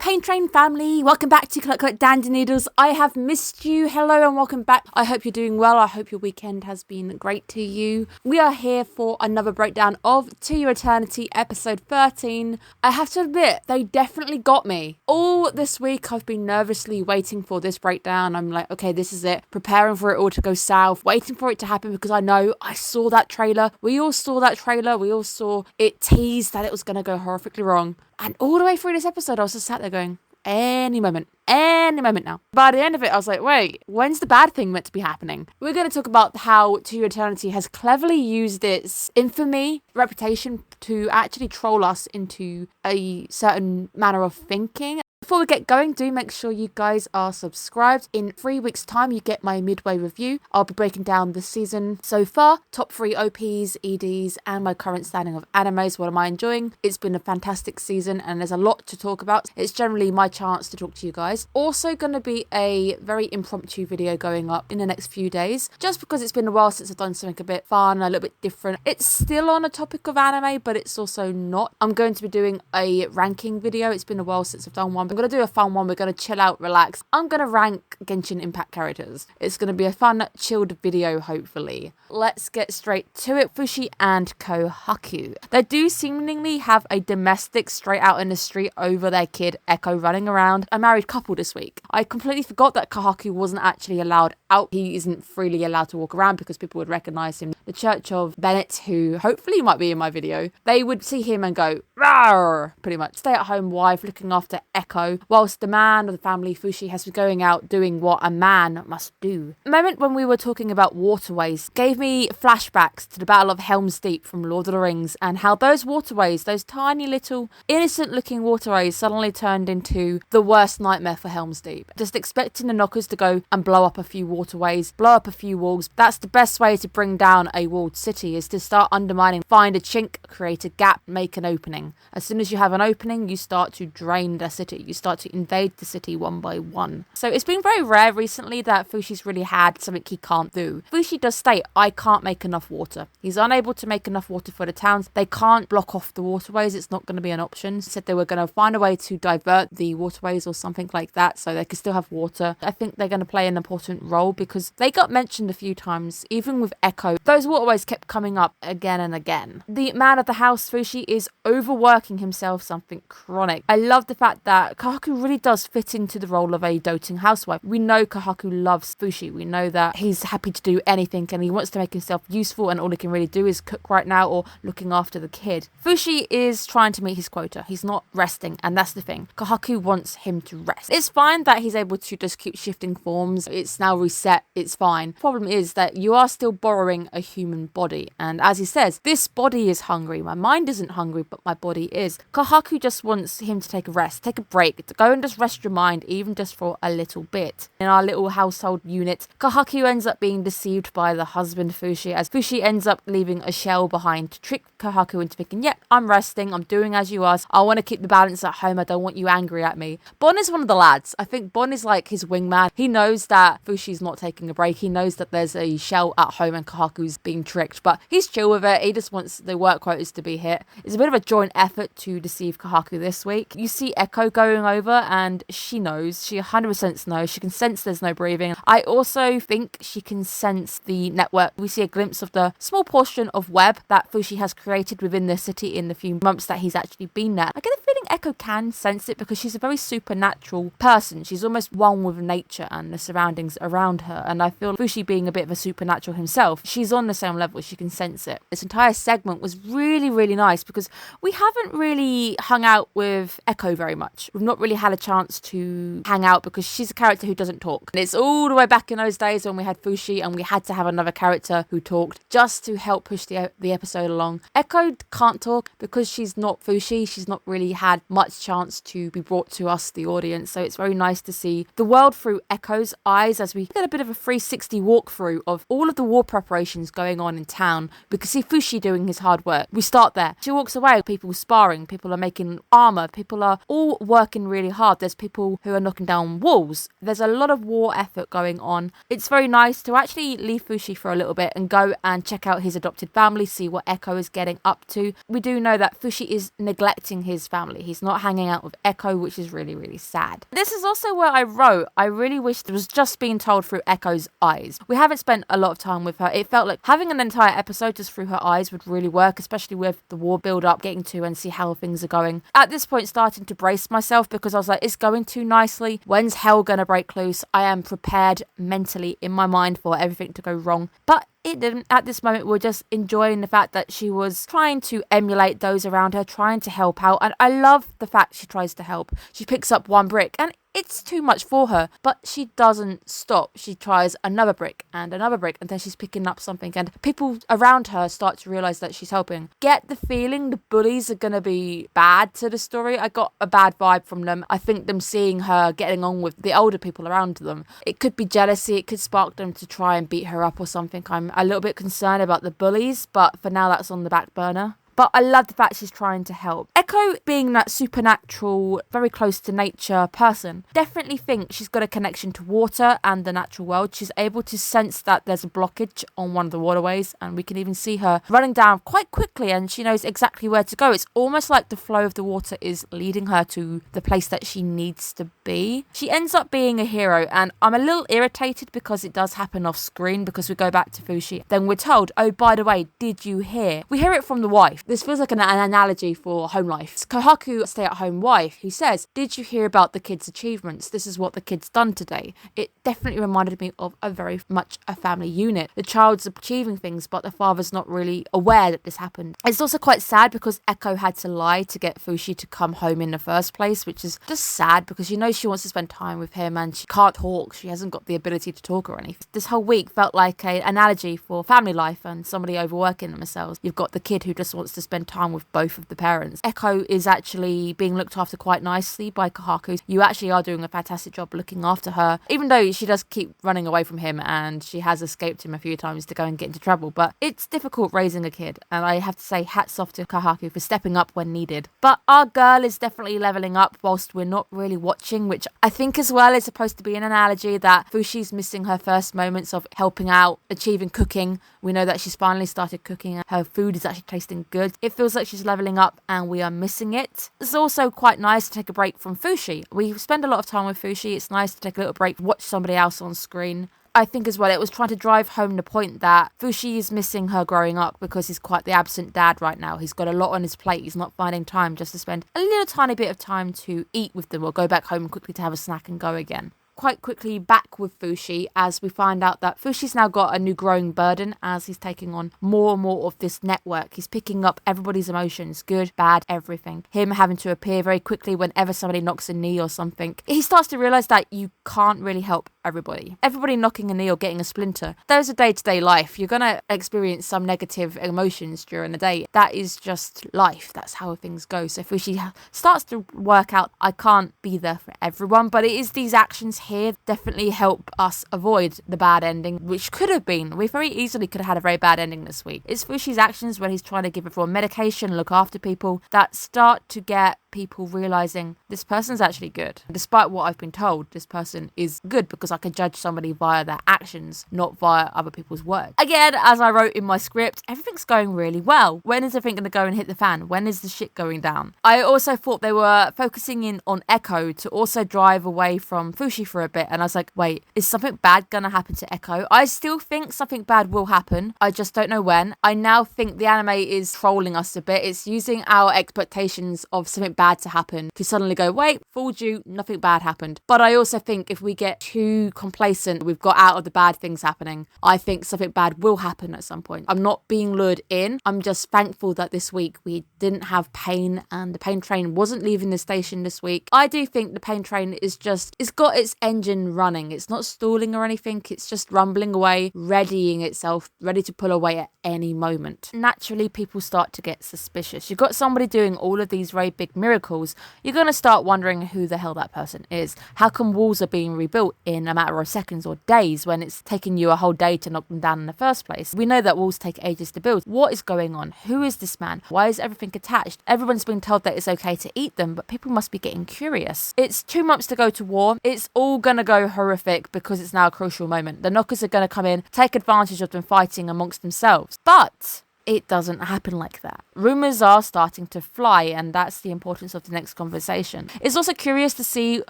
Pain Train family, welcome back to Collect Dandy Noodles. I have missed you. Hello and welcome back. I hope you're doing well. I hope your weekend has been great to you. We are here for another breakdown of To Your Eternity episode 13. I have to admit, they definitely got me. All this week I've been nervously waiting for this breakdown. I'm like, okay, this is it. Preparing for it all to go south, waiting for it to happen because I know I saw that trailer. We all saw that trailer. We all saw it teased that it was going to go horrifically wrong. And all the way through this episode, I was just sat there going, any moment now. By the end of it, I was like, wait, when's the bad thing meant to be happening? We're going to talk about how To Your Eternity has cleverly used its infamy, reputation to actually troll us into a certain manner of thinking. Before we get going, do make sure you guys are subscribed. In 3 weeks' time, you get my midway review. I'll be breaking down the season so far, top 3 OPs, EDs, and my current standing of animes. What am I enjoying? It's been a fantastic season, and there's a lot to talk about. It's generally my chance to talk to you guys. Also going to be a very impromptu video going up in the next few days, just because it's been a while since I've done something a bit fun, a little bit different. It's still on a topic of anime, but it's also not. I'm going to be doing a ranking video. It's been a while since I've done one. I'm going to do a fun one. We're going to chill out, relax. I'm going to rank Genshin Impact characters. It's going to be a fun, chilled video, hopefully. Let's get straight to it. Fushi and Kohaku. They do seemingly have a domestic straight out in the street over their kid, Echo, running around. A married couple this week. I completely forgot that Kohaku wasn't actually allowed out. He isn't freely allowed to walk around because people would recognize him. The Church of Bennett, who hopefully might be in my video, they would see him and go, rawr, pretty much. Stay-at-home wife looking after Echo, whilst the man of the family, Fushi, has been going out doing what a man must do. A moment when we were talking about waterways gave me flashbacks to the Battle of Helm's Deep from Lord of the Rings, and how those waterways, those tiny little innocent-looking waterways, suddenly turned into the worst nightmare for Helm's Deep. Just expecting the knockers to go and blow up a few waterways, blow up a few walls. That's the best way to bring down a walled city, is to start undermining, find a chink, create a gap, make an opening. As soon as you have an opening, you start to drain the city. You start to invade the city one by one. So it's been very rare recently that Fushi's really had something he can't do. Fushi does state, I can't make enough water. He's unable to make enough water for the towns. They can't block off the waterways. It's not going to be an option. He said they were going to find a way to divert the waterways or something like that so they could still have water. I think they're going to play an important role because they got mentioned a few times, even with Echo. Those waterways kept coming up again and again. The man of the house, Fushi, is overworking himself something chronic. I love the fact that Kohaku really does fit into the role of a doting housewife. We know Kohaku loves Fushi. We know that he's happy to do anything and he wants to make himself useful, and all he can really do is cook right now or looking after the kid. Fushi is trying to meet his quota. He's not resting, and that's the thing. Kohaku wants him to rest. It's fine that he's able to just keep shifting forms. It's now reset. It's fine. Problem is that you are still borrowing a human body, and as he says, this body is hungry. My mind isn't hungry, but my body is. Kohaku just wants him to take a rest, take a break, to go and just rest your mind, even just for a little bit. In our little household unit, Kohaku ends up being deceived by the husband Fushi, as Fushi ends up leaving a shell behind to trick Kohaku into thinking, yep, I'm resting, I'm doing as you ask, I want to keep the balance at home, I don't want you angry at me. Bon is one of the lads. I think Bon is like his wingman. He knows that Fushi's not taking a break. He knows that there's a shell at home and Kohaku's being tricked, but he's chill with it. He just wants the work quotas to be hit. It's a bit of a joint effort to deceive Kohaku this week. You see Echo going over and she knows. She 100% knows. She can sense there's no breathing. I also think she can sense the network. We see a glimpse of the small portion of web that Fushi has created within the city in the few months that he's actually been there. I get a feeling Echo can sense it because she's a very supernatural person. She's almost one with nature and the surroundings around her, and I feel Fushi being a bit of a supernatural himself, she's on the same level. She can sense it. This entire segment was really, really nice because we haven't really hung out with Echo very much. We've not really had a chance to hang out because she's a character who doesn't talk. And it's all the way back in those days when we had Fushi and we had to have another character who talked just to help push the episode along. Echo can't talk because she's not Fushi. She's not really had much chance to be brought to us, the audience. So it's very nice to see the world through Echo's eyes as we get a bit of a 360 walkthrough of all of the war preparations going going on in town. We can see Fushi doing his hard work. We start there. She walks away, people sparring, people are making armor, people are all working really hard. There's people who are knocking down walls. There's a lot of war effort going on. It's very nice to actually leave Fushi for a little bit and go and check out his adopted family, see what Echo is getting up to. We do know that Fushi is neglecting his family. He's not hanging out with Echo, which is really, really sad. This is also where I wrote, I really wish it was just being told through Echo's eyes. We haven't spent a lot of time with her. It felt like having an entire episode just through her eyes would really work, especially with the war build-up, getting to and see how things are going. At this point, starting to brace myself because I was like, it's going too nicely. When's hell gonna break loose? I am prepared mentally in my mind for everything to go wrong. But it didn't. At this moment, we're just enjoying the fact that she was trying to emulate those around her, trying to help out. And I love the fact she tries to help. She picks up one brick and it's too much for her, but she doesn't stop. She tries another brick, and then she's picking up something, and people around her start to realise that she's helping. Get the feeling the bullies are going to be bad to the story. I got a bad vibe from them. I think them seeing her getting on with the older people around them, it could be jealousy, it could spark them to try and beat her up or something. I'm a little bit concerned about the bullies, but for now that's on the back burner. But I love the fact she's trying to help. Echo, being that supernatural, very close to nature person, definitely think she's got a connection to water and the natural world. She's able to sense that there's a blockage on one of the waterways, and we can even see her running down quite quickly, and she knows exactly where to go. It's almost like the flow of the water is leading her to the place that she needs to be. She ends up being a hero, and I'm a little irritated because it does happen off screen, because we go back to Fushi. Then we're told, oh, by the way, did you hear? We hear it from the wife. This feels like an analogy for home life. It's Kohaku, a stay-at-home wife, who says, did you hear about the kids' achievements? This is what the kid's done today. It definitely reminded me of a very much a family unit. The child's achieving things, but the father's not really aware that this happened. It's also quite sad because Echo had to lie to get Fushi to come home in the first place, which is just sad because you know she wants to spend time with him and she can't talk. She hasn't got the ability to talk or anything. This whole week felt like an analogy for family life and somebody overworking themselves. You've got the kid who just wants to spend time with both of the parents. Echo is actually being looked after quite nicely by Kohaku. You actually are doing a fantastic job looking after her, even though she does keep running away from him and she has escaped him a few times to go and get into trouble. But it's difficult raising a kid, and I have to say hats off to Kohaku for stepping up when needed. But our girl is definitely leveling up whilst we're not really watching, which I think as well is supposed to be an analogy that Fushi's missing her first moments of helping out, achieving cooking. We know that she's finally started cooking and her food is actually tasting good. It feels like she's leveling up and we are missing it. It's also quite nice to take a break from Fushi. We spend a lot of time with Fushi. It's nice to take a little break, watch somebody else on screen. I think as well it was trying to drive home the point that Fushi is missing her growing up because he's quite the absent dad right now. He's got a lot on his plate. He's not finding time just to spend a little tiny bit of time to eat with them or go back home quickly to have a snack and go again. Quite quickly back with Fushi as we find out that Fushi's now got a new growing burden as he's taking on more and more of this network. He's picking up everybody's emotions, good, bad, everything. Him having to appear very quickly whenever somebody knocks a knee or something. He starts to realise that you can't really help everybody. Everybody knocking a knee or getting a splinter. There's a day-to-day life. You're going to experience some negative emotions during the day. That is just life. That's how things go. So Fushi starts to work out, I can't be there for everyone, but it is these actions here definitely help us avoid the bad ending, which could have been. We very easily could have had a very bad ending this week. It's Fushi's actions when he's trying to give everyone medication, look after people, that start to get people realising this person's actually good. Despite what I've been told, this person is good because I can judge somebody via their actions, not via other people's words. Again, as I wrote in my script, everything's going really well. When is everything going to go and hit the fan? When is the shit going down? I also thought they were focusing in on Echo to also drive away from Fushi for a bit, and I was like, wait, is something bad going to happen to Echo? I still think something bad will happen. I just don't know when. I now think the anime is trolling us a bit. It's using our expectations of something bad to happen to suddenly go, wait, fooled you, nothing bad happened. But I also think if we get too complacent, we've got out of the bad things happening, I think something bad will happen at some point. I'm not being lured in. I'm just thankful that this week we didn't have pain and the pain train wasn't leaving the station this week. I do think the pain train is just, it's got its engine running. It's not stalling or anything. It's just rumbling away, readying itself, ready to pull away at any moment. Naturally, people start to get suspicious. You've got somebody doing all of these very big miracles miracles, you're going to start wondering who the hell that person is. How come walls are being rebuilt in a matter of seconds or days when it's taken you a whole day to knock them down in the first place? We know that walls take ages to build. What is going on? Who is this man? Why is everything attached? Everyone's been told that it's okay to eat them, but people must be getting curious. It's 2 months to go to war. It's all going to go horrific because it's now a crucial moment. The knockers are going to come in, take advantage of them fighting amongst themselves. But it doesn't happen like that. Rumours are starting to fly, and that's the importance of the next conversation. It's also curious to see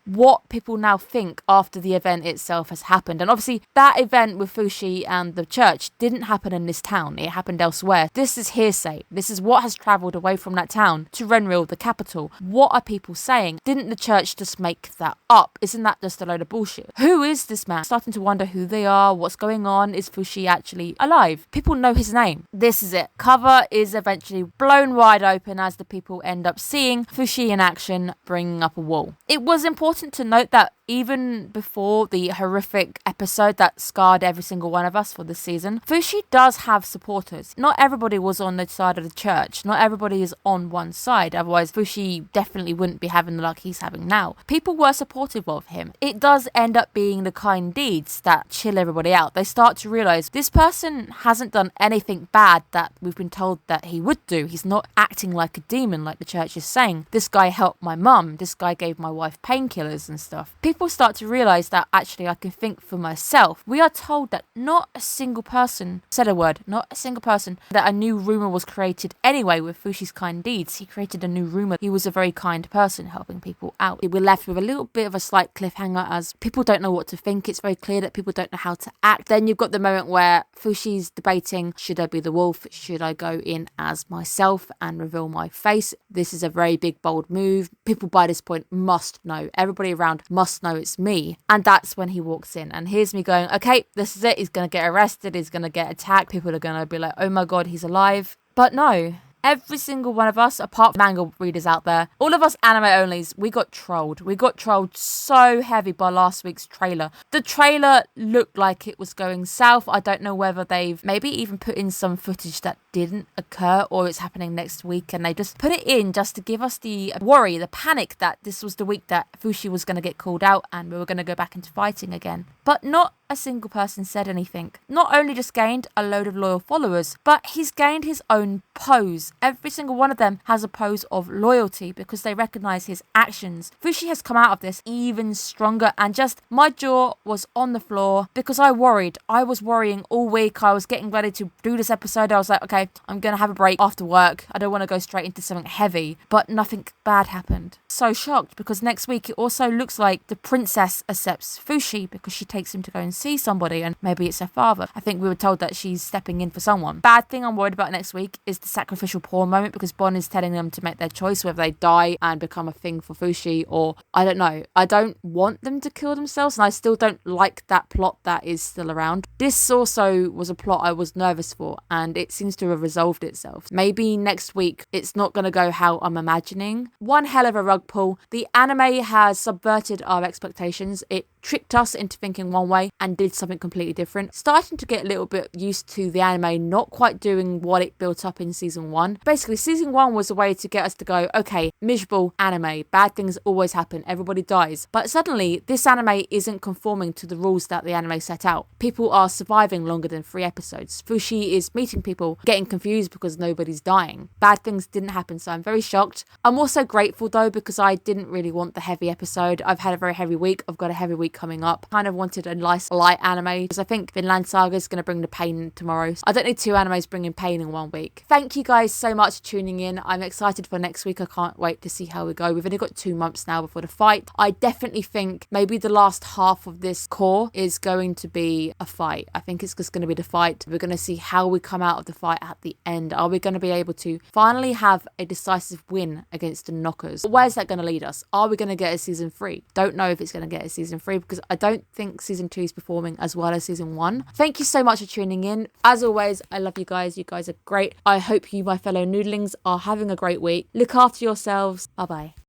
what people now think after the event itself has happened. And obviously, that event with Fushi and the church didn't happen in this town. It happened elsewhere. This is hearsay. This is what has travelled away from that town to Renril, the capital. What are people saying? Didn't the church just make that up? Isn't that just a load of bullshit? Who is this man? Starting to wonder who they are, what's going on. Is Fushi actually alive? People know his name. This is it. Cover is eventually blown wide open as the people end up seeing Fushi in action, bringing up a wall. It was important to note that even before the horrific episode that scarred every single one of us for this season, Fushi does have supporters. Not everybody was on the side of the church. Not everybody is on one side. Otherwise, Fushi definitely wouldn't be having the luck he's having now. People were supportive of him. It does end up being the kind deeds that chill everybody out. They start to realise this person hasn't done anything bad that we've been told that he would do. He's not acting like a demon like the church is saying. This guy helped my mum. This guy gave my wife painkillers and stuff. People start to realise that actually I can think for myself. We are told that not a single person said a word, not a single person, that a new rumour was created anyway with Fushi's kind deeds. He created a new rumour. He was a very kind person helping people out. We're left with a little bit of a slight cliffhanger as people don't know what to think. It's very clear that people don't know how to act. Then you've got the moment where Fushi's debating, should I be the wolf? Should I go in as myself and reveal my face? This is a very big, bold move. People by this point must know. Everybody around must know it's me. And that's when he walks in. And here's me going, okay, this is it. He's going to get arrested. He's going to get attacked. People are going to be like, oh my God, he's alive. But no. Every single one of us, apart from manga readers out there, all of us anime onlys, we got trolled. We got trolled so heavy by last week's trailer. The trailer looked like it was going south. I don't know whether they've maybe even put in some footage that didn't occur or it's happening next week and they just put it in just to give us the worry, the panic that this was the week that Fushi was going to get called out and we were going to go back into fighting again. But not a single person said anything. Not only just gained a load of loyal followers, but he's gained his own pose. Every single one of them has a pose of loyalty because they recognise his actions. Fushi has come out of this even stronger and just my jaw was on the floor because I worried. I was worrying all week. I was getting ready to do this episode. I was like, okay, I'm going to have a break after work. I don't want to go straight into something heavy, but nothing bad happened. So shocked because next week it also looks like the princess accepts Fushi because she takes him to go and see somebody and maybe it's her father. I think we were told that she's stepping in for someone. Bad thing I'm worried about next week is the sacrificial pawn moment because Bon is telling them to make their choice whether they die and become a thing for Fushi or I don't know. I don't want them to kill themselves and I still don't like that plot that is still around. This also was a plot I was nervous for and it seems to have resolved itself. Maybe next week it's not going to go how I'm imagining. One hell of a rug pull. The anime has subverted our expectations. It tricked us into thinking one way and did something completely different. Starting to get a little bit used to the anime not quite doing what it built up in season 1. Basically, season 1 was a way to get us to go, okay, miserable anime, bad things always happen, everybody dies. But suddenly, this anime isn't conforming to the rules that the anime set out. People are surviving longer than 3 episodes. Fushi is meeting people, getting confused because nobody's dying. Bad things didn't happen, so I'm very shocked. I'm also grateful though because I didn't really want the heavy episode. I've had a very heavy week. I've got a heavy week coming up. Kind of wanted a nice light anime because I think Vinland Saga is going to bring the pain tomorrow. I don't need 2 animes bringing pain in 1 week. Thank you guys so much for tuning in. I'm excited for next week. I can't wait to see how we go. We've only got 2 months now before the fight. I definitely think maybe the last half of this core is going to be a fight. I think it's just going to be the fight. We're going to see how we come out of the fight at the end. Are we going to be able to finally have a decisive win against the knockers? Where's that going to lead us? Are we going to get a season 3? Don't know if it's going to get a season 3 because I don't think season 2 is performing as well as season 1. Thank you so much for tuning in. As always, I love you guys. You guys are great. I hope you, my fellow noodlings, are having a great week. Look after yourselves. Bye bye.